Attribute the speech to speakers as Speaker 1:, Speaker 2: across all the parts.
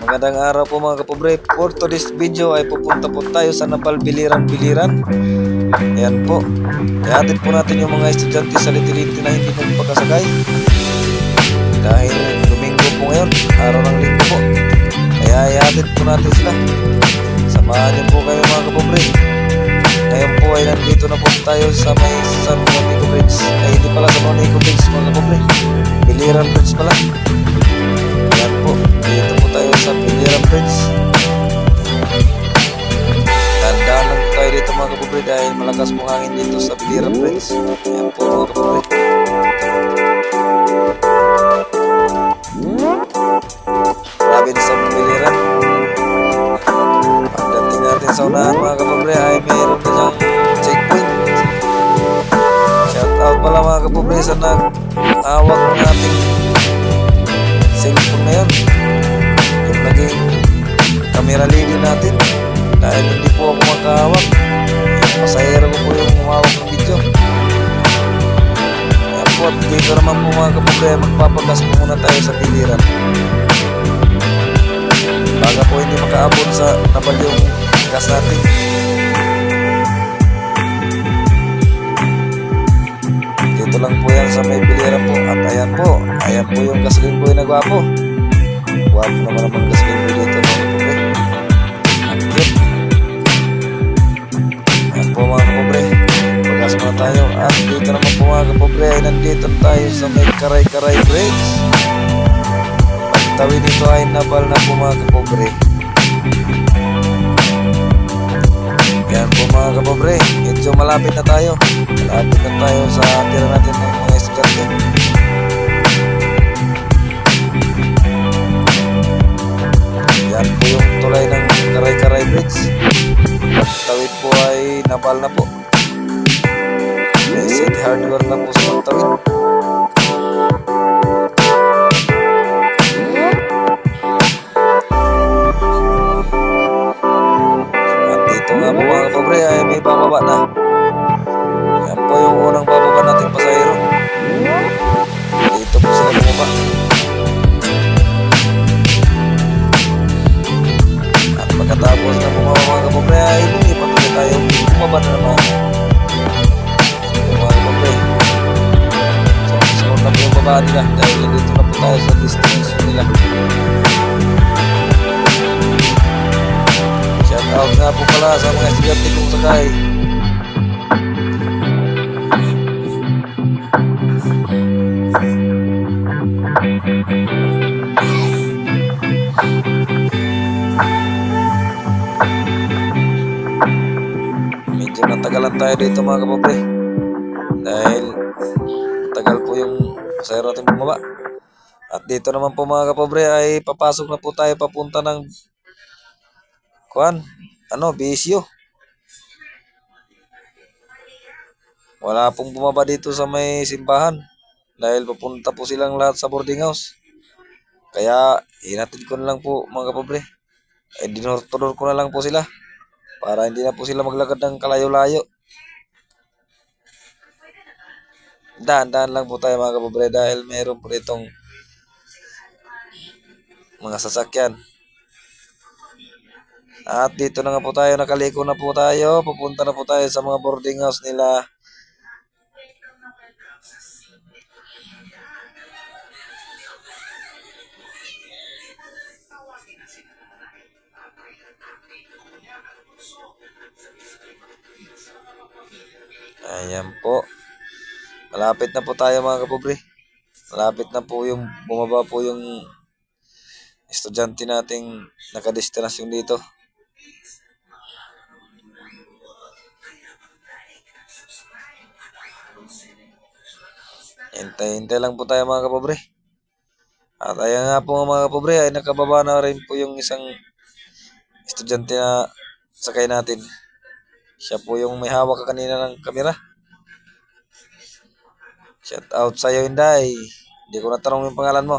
Speaker 1: Magandang araw po mga kapobre. For today's video ay pupunta po tayo sa Napal Biliran-Biliran. Ayan po. Ihatid po natin yung mga estudyante sa litiliti na hindi magpakasakay. Dahil Domingo po ngayon, araw ng linggo po. Kaya ihatid po natin sila. Samahan niyo po kayo mga kapobre. Ngayon po ay nandito na po tayo sa may San Juanico Bridge. Ay hindi pala San Juanico Bridge mga kapobre. Biliran Bridge pala. Ayan po. Dito po tayo sa Biliran Bridge. Tandaan lang tayo dito mga kapobre dahil malakas po hangin dito sa Biliran Bridge. Ayan po mga kapobre. Province sa Biliran. Pagdating natin sa unahan mga kapobre ay mayroon na siyang checkpoint. Shout out pala mga kapobre sa nag-awak ng ating cellphone ngayon. Yung naging camera lady natin. Dahil hindi po ako makahawak. Yung pasahero ko po yung humawak ng video. Ayan po, at dito naman po mga kapobre magpapagas po muna tayo sa Biliran. Baga po hindi makaabot sa Napal yung gas natin. Dito lang po yan sa may Biliran po. At ayan po yung gasoline po yung nagwapo. Wapo naman ang gasoline po dito mga kapobre. Ang cute. Ayan po mga kapobre, pagas muna tayo. At dito naman po mga kapobre ay nandito tayo sa may Karay-Karay Bridge. Pagtawid dito ay Napal na po mga kapobre. Yan po mga kapobre, medyo malapit na tayo. Malapit na tayo sa tira natin ng mga estudyante. Yan po yung tulay ng Karay-Karay Bridge. Pagtawid po ay Napal na po. May city hardware na po sa pagtawid. Nga po mga kapobre ay may bababa na. Yan po yung unang bababa natin pasahero. Dito po sila bumaba. At pagkatapos na bumaba mga kapobre ay lumipat ulit tayo. Bumaba na naman. Ito mga kapobre. Sunod na po yung baba nila dahil dito na po tayo sa destination nila. Shout out nga po pala sa mga estudyante kong sakay. Medyo natagalan tayo dito mga kapobre dahil tagal po yung pasahero natin bumaba. At dito naman po mga kapobre ay papasok na po tayo papunta ng Bisyo. Wala pong bumaba dito sa may simbahan dahil papunta po silang lahat sa boarding house. Kaya hinatid ko na lang po mga kapobre. Dinurtudor ko na lang po sila para hindi na po sila maglakad ng kalayo-layo. Dahan-dahan lang po tayo mga kapobre dahil mayroon po itong mga sasakyan. At dito na nga po tayo, nakaliko na po tayo. Pupunta na po tayo sa mga boarding house nila. Ayan po. Malapit na po tayo mga kapobre. Malapit na po yung bumaba po yung estudyante nating nakadestinasyon dito. Hintay-hintay lang po tayo mga kapobre. At ayan nga po mga kapobre ay nakababa na rin po yung isang estudyante na sakay natin. Siya po yung may hawak kanina ng kamera. Shout out sa iyo Inday. Hindi ko natanong yung pangalan mo.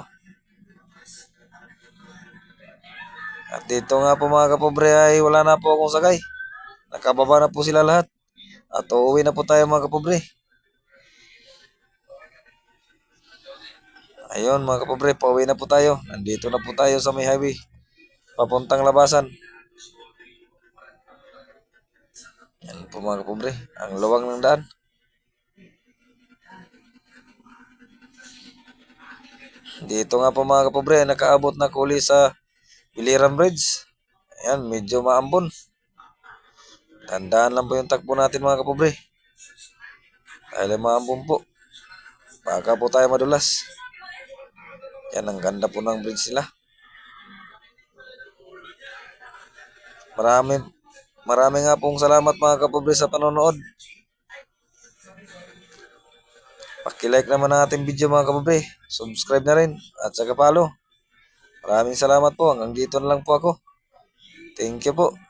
Speaker 1: At dito nga po mga kapobre ay wala na po akong sakay. Nakababa na po sila lahat. At uuwi na po tayo mga kapobre. Ayun mga kapobre, pauwi na po tayo. Nandito na po tayo sa may highway. papuntang labasan. Yan po mga kapobre, ang luwang ng daan. Dito nga po mga kapobre, nakaabot na kuli sa Biliran Bridge. Ayan, medyo maambon. Tandaan lang po yung takbo natin mga kapobre. Dahil maambon po. Baka po tayo madulas. Yan, ang ganda po ng bridge nila. Marami nga pong salamat mga kapobre sa panonood. Paki-like naman ang ating video mga kapobre. Subscribe na rin at saka follow. Maraming salamat po. Hanggang dito na lang po ako. Thank you po.